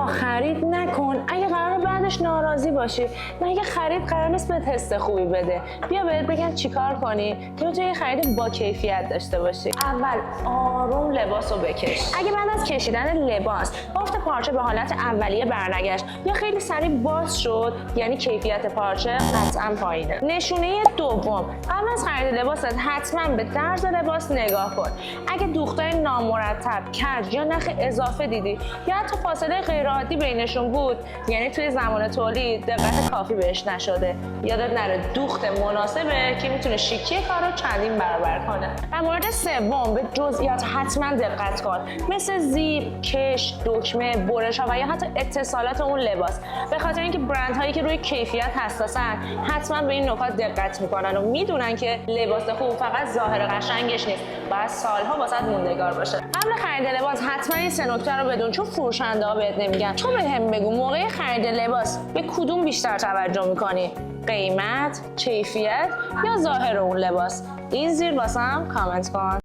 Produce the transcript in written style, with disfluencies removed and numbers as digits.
خرید نکن اگه قرار بعدش ناراضی باشی. مگه خرید قرار نیست بهت حس خوبی بده؟ بیا بهت بگم چیکار کنی که تو یه خرید با کیفیت داشته باشی. اول آروم لباسو بکش. اگه بعد از کشیدن لباس بافت پارچه به حالت اولیه برنگشت یا خیلی سریع باز شد، یعنی کیفیت پارچه قطعا پایینه. نشونه دوم، قبل از خرید لباست حتما به طرز لباس نگاه کن. اگه دوختای نامرتب، کج یا نخ اضافه دیدی یا حتی فاصله غیرعادی بینشون بود، یعنی توی زمان تولید دقت کافی بهش نشده. یادت نره دوخت مناسبه که میتونه شیکی کار رو چندین برابر کنه. در مورد سوم، به جزئیات حتما دقت کن، مثل زیپ، کش، دکمه، برش‌ها و یا حتی اتصالات اون لباس. به خاطر اینکه برندهایی که روی کیفیت حساسن حتما به این نکات دقت میکنن و میدونن که لباس خوب فقط ظاهر قشنگش نیست، باید سالها واسط موندگار باشه. قبل خرید لباس حتما این سه نکته رو بدون، چون فروشنده‌ها بهت نمیگن. تو بهم بگو موقع خرید لباس به کدوم بیشتر توجه میکنی؟ قیمت، کیفیت یا ظاهر اون لباس؟ این زیر واسم کامنت کن.